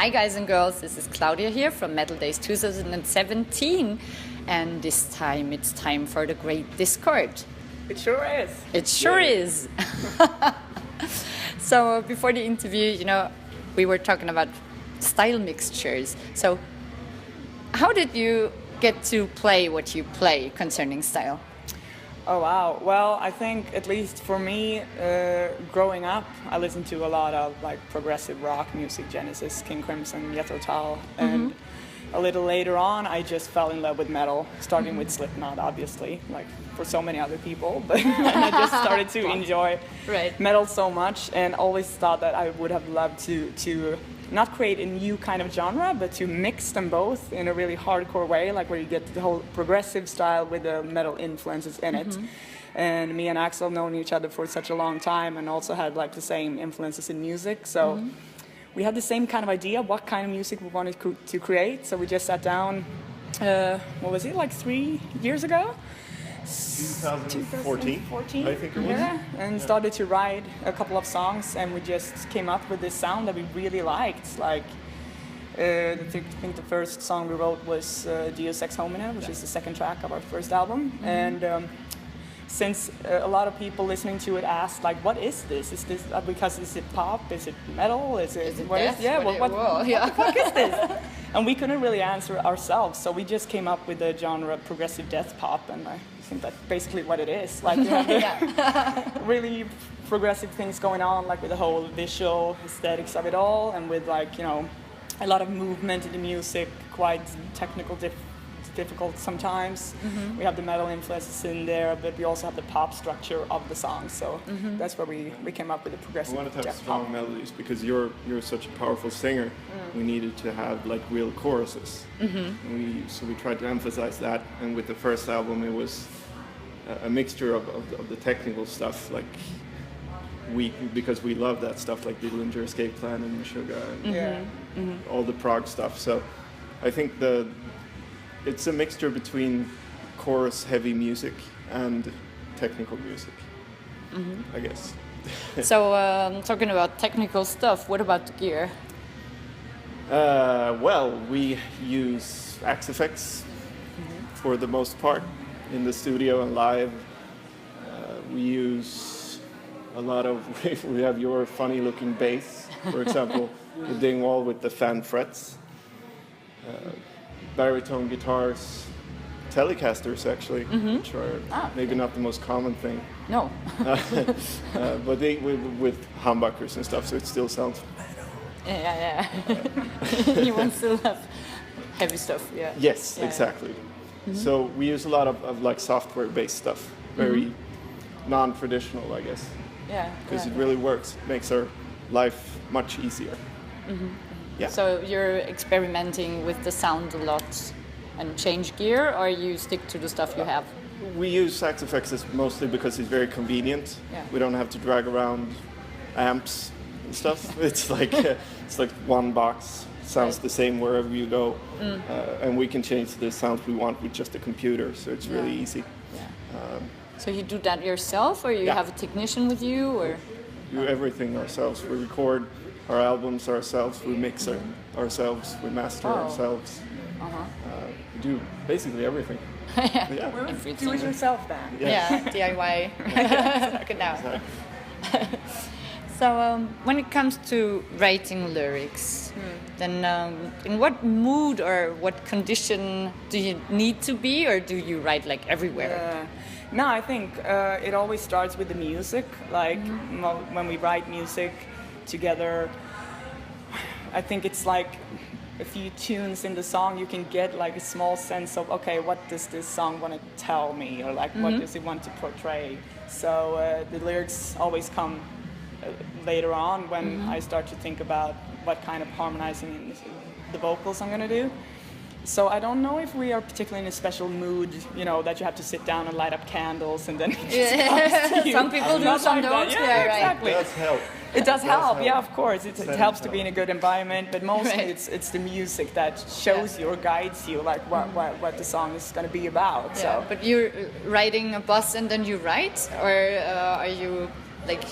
Hi guys and girls, this is Claudia here from Metaldays 2017, and this time it's time for the great Discord. It sure is. It sure is. So before the interview, we were talking about style mixtures. So how did you get to play what you play concerning style? Oh wow. Well, I think at least for me, growing up, I listened to a lot of like progressive rock music, Genesis, King Crimson, Jethro Tull, and a little later on, I just fell in love with metal, starting with Slipknot, obviously, like for so many other people. But and I just started to enjoy metal so much, and always thought that I would have loved to not create a new kind of genre, but to mix them both in a really hardcore way, like where you get the whole progressive style with the metal influences in it. And me and Axel have known each other for such a long time, and also had like the same influences in music. So we had the same kind of idea what kind of music we wanted to create. So we just sat down, what was it, like 3 years ago? 2014, I think it was. Yeah, and started to write a couple of songs, and we just came up with this sound that we really liked. Like, I think the first song we wrote was Deus Ex Homina, which is the second track of our first album. And since a lot of people listening to it asked, like, what is this? Is this because is it pop? Is it metal? Is it what death? What the fuck is this? And we couldn't really answer ourselves, so we just came up with the genre progressive death pop, and I think that's basically what it is. Like, you have really progressive things going on, like with the whole visual aesthetics of it all, and with like, a lot of movement in the music, quite technical, difficult sometimes. We have the metal influences in there, but we also have the pop structure of the song. So that's where we came up with the progressive. We wanted to have pop. strong melodies because you're such a powerful singer. We needed to have like real choruses. So we tried to emphasize that. And with the first album, it was a mixture of the technical stuff, like because we love that stuff, like Dillinger Escape Plan and Meshuggah and all the prog stuff. So I think it's a mixture between chorus heavy music and technical music, I guess. So talking about technical stuff, what about the gear? Well, we use Axe effects for the most part in the studio and live. We use a lot of, we have your funny looking bass, for example, the Dingwall with the fan frets. Baritone guitars, Telecasters actually, which are maybe not the most common thing. No. But they with humbuckers and stuff, so it still sounds metal. Yeah. You want to have heavy stuff, yeah. Yes, exactly. So we use a lot of like software-based stuff, very non-traditional, I guess. Yeah. Because it really works, it makes our life much easier. Yeah. So you're experimenting with the sound a lot and change gear, or you stick to the stuff you have? We use Sax Effects mostly because it's very convenient. Yeah. We don't have to drag around amps and stuff. It's like one box, sounds the same wherever you go, and we can change the sounds we want with just a computer. So it's really easy. Yeah. So you do that yourself, or you have a technician with you, or? We do everything ourselves. We record our albums ourselves, we mix ourselves, we master ourselves. We do basically everything. Do it yourself then. Yeah, DIY. Good now. Exactly. So when it comes to writing lyrics, then in what mood or what condition do you need to be, or do you write like everywhere? No, I think it always starts with the music. Like when we write music together, I think it's like a few tunes in the song, you can get like a small sense of, okay, what does this song want to tell me, or like what does it want to portray. So the lyrics always come later on when I start to think about what kind of harmonizing the vocals I'm going to do. So I don't know if we are particularly in a special mood, that you have to sit down and light up candles and then it just comes to you. Some people do, some don't. Yeah, exactly. It does help. It does help, yeah, of course. It helps to be in a good environment, but mostly it's the music that shows you or guides you, like what the song is going to be about. Yeah, so. but you're writing a bus and then you write, or are you like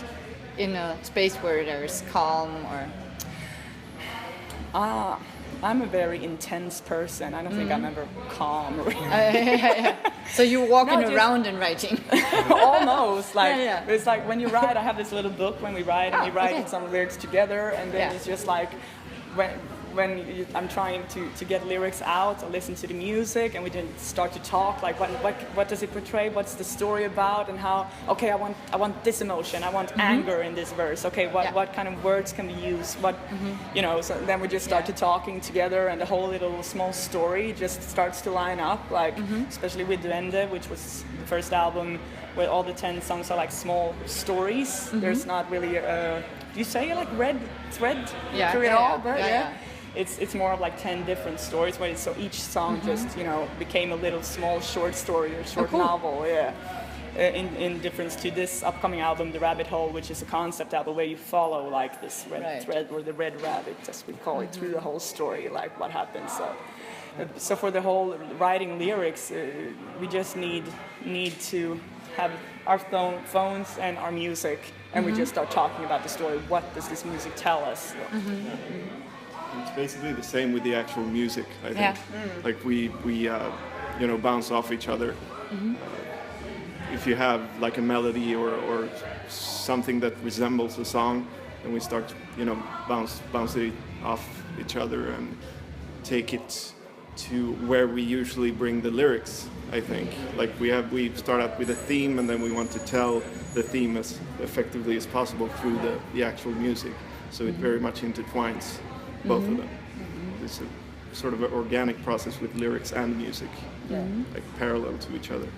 in a space where there's calm, or? I'm a very intense person. I don't think I'm ever calm. So you're walking No, just- around and writing. Almost like Yeah. it's like when you write. I have this little book when we write, and we write some lyrics together, and then Yeah. it's just like I'm trying to get lyrics out, I listen to the music, and we then start to talk. Like what does it portray? What's the story about? And how? Okay, I want this emotion. I want anger in this verse. Okay, what kind of words can we use? What So then we just start to talking together, and the whole little small story just starts to line up. Like especially with Duende, which was the first album, where all the 10 songs are like small stories. There's not really do you say like red thread through it all? But it's more of like 10 different stories, where so each song just became a little small short story or short novel. In difference to this upcoming album, The Rabbit Hole, which is a concept album where you follow like this red thread, or the red rabbit, as we call it, through the whole story, like what happens. So for the whole writing lyrics, we just need to have our phones and our music, and we just start talking about the story. What does this music tell us? It's basically the same with the actual music, I think. Like we bounce off each other. If you have like a melody or something that resembles a song, then we start, bounce it off each other and take it to where we usually bring the lyrics, I think. Like we start out with a theme, and then we want to tell the theme as effectively as possible through the actual music. So it very much intertwines both of them. It's a sort of an organic process with lyrics and music, like parallel to each other.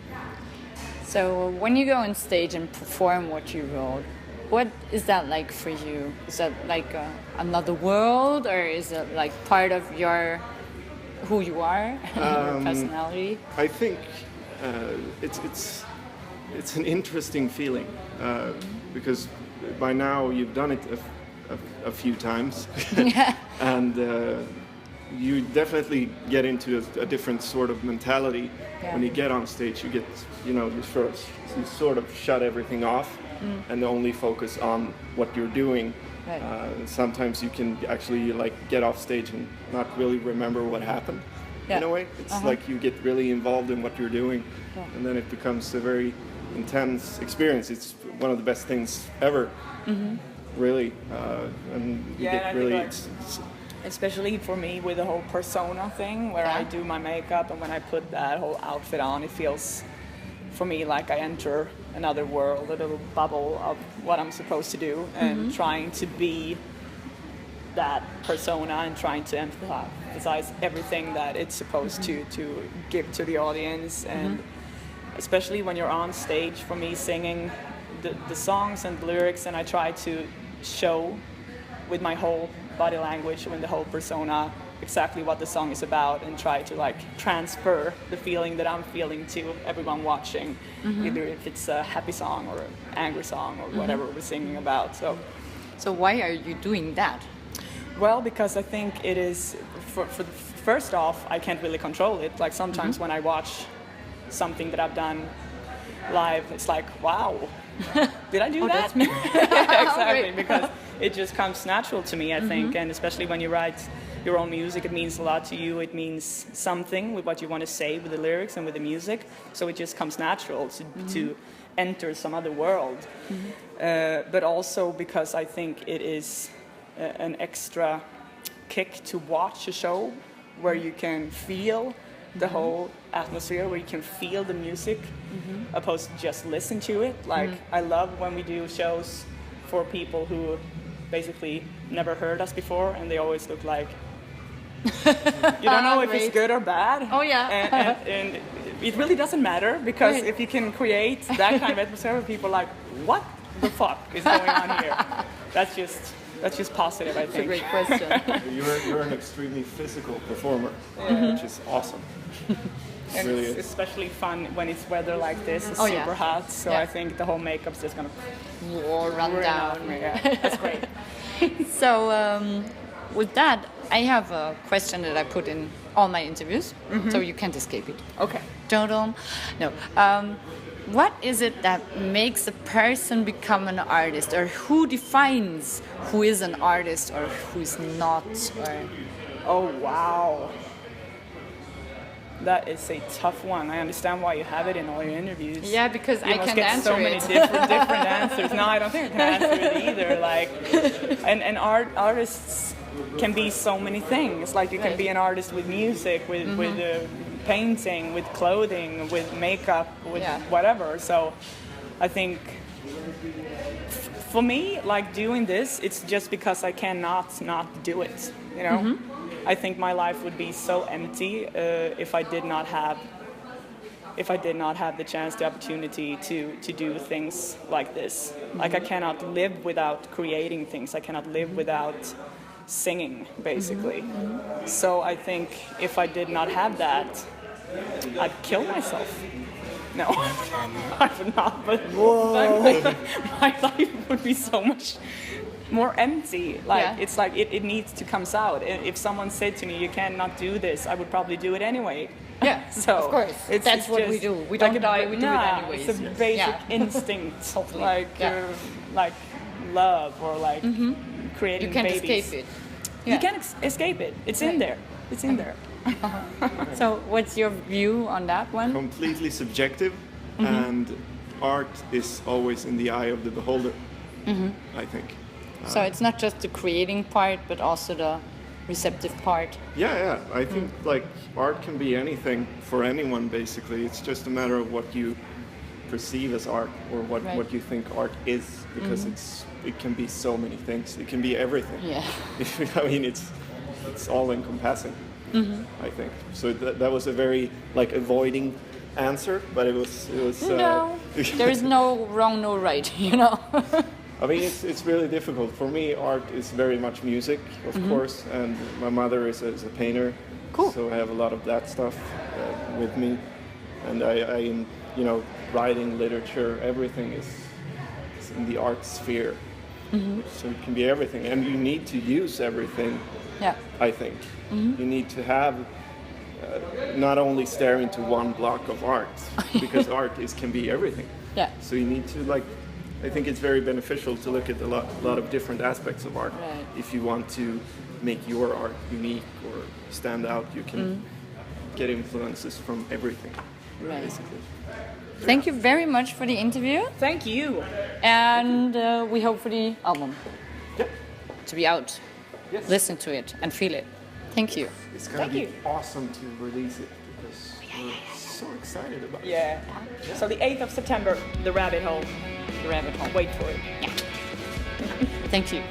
So when you go on stage and perform what you wrote, what is that like for you? Is that like another world, or is it like part of who you are, your personality? I think it's an interesting feeling because by now you've done it a few times, and you definitely get into a different sort of mentality when you get on stage. You get, you sort of shut everything off and only focus on what you're doing. Right. Sometimes you can actually like get off stage and not really remember what happened. In a way, it's like you get really involved in what you're doing, and then it becomes a very intense experience. It's one of the best things ever, really. And you get really. Especially for me with the whole persona thing, where I do my makeup, and when I put that whole outfit on, it feels for me like I enter another world, a little bubble of what I'm supposed to do, and trying to be that persona and trying to emphasize everything that it's supposed to give to the audience. And especially when you're on stage, for me, singing the songs and the lyrics, and I try to show with my whole body language and the whole persona exactly what the song is about, and try to like transfer the feeling that I'm feeling to everyone watching, either if it's a happy song or an angry song or whatever we're singing about. So why are you doing that? Well, because I think it is, for first off, I can't really control it. Like sometimes when I watch something that I've done live, it's like, wow, did I do that? That's me. Exactly, because it just comes natural to me, I think. And especially when you write your own music, it means a lot to you. It means something with what you want to say with the lyrics and with the music. So it just comes natural to enter some other world. But also because I think it is an extra kick to watch a show where you can feel the whole atmosphere, where you can feel the music, opposed to just listen to it. Like I love when we do shows for people who basically never heard us before, and they always look like you don't know if it's good or bad. Oh yeah. And it really doesn't matter, because if you can create that kind of atmosphere, people are like, what the fuck is going on here? That's just positive, I think. That's a great question. You're an extremely physical performer, which is awesome. And really it's especially fun when it's weather like this. It's Oh, super yeah. hot, so I think the whole makeup's just gonna Run down. Yeah, that's great. So with that, I have a question that I put in all my interviews, so you can't escape it. Okay. No. what is it that makes a person become an artist, or who defines who is an artist or who's not? Or Oh, wow. That is a tough one. I understand why you have it in all your interviews. yeah, because You I must can get answer so many it. different answers. No, I don't think I can answer it either. Like, and artists can be so many things. Like, you can Right. be an artist with music, with painting, with clothing, with makeup, with Yeah. whatever. So, I think for me, like doing this, it's just because I cannot not do it. You know, I think my life would be so empty if I did not have the chance, the opportunity to do things like this. Like I cannot live without creating things. I cannot live without singing, basically. So I think if I did not have that, I'd kill myself. No, I would not. But my life would be so much more empty. Like Yeah. it's like it needs to come out. If someone said to me, "You cannot do this," I would probably do it anyway. Yeah, So of course. That's what we just do. We like don't die, we do it anyways. It's a basic Yeah. instinct, Totally. like love or like creating You can't babies. escape it. You can't escape it. It's in there. It's in there. So what's your view on that one? Completely subjective, and art is always in the eye of the beholder, I think. So it's not just the creating part, but also the receptive part. Yeah, I think like art can be anything for anyone, basically. It's just a matter of what you perceive as art, or Right. what you think art is, because it can be so many things. It can be everything. Yeah. I mean, it's all encompassing. I think so. That was a very like avoiding answer, but it was. No, there is no wrong, no right, you know. I mean, it's really difficult for me. Art is very much music, of course, and my mother is a painter. Cool. So I have a lot of that stuff with me, and I am, writing, literature, everything is in the art sphere. So it can be everything, and you need to use everything. Yeah. I think you need to have not only stare into one block of art, because art can be everything. Yeah. So you need to I think it's very beneficial to look at a lot of different aspects of art. Right. If you want to make your art unique or stand out, you can get influences from everything, Right. basically. Thank you very much for the interview, Thank you. and we hope for the album Yeah. to be out. Yes. Listen to it and feel it. Thank you. It's gonna Thank be you. awesome to release it, because we're so excited about it. Yeah. So the 8th of September, The Rabbit Hole. The rabbit hole. Wait for it. Thank you.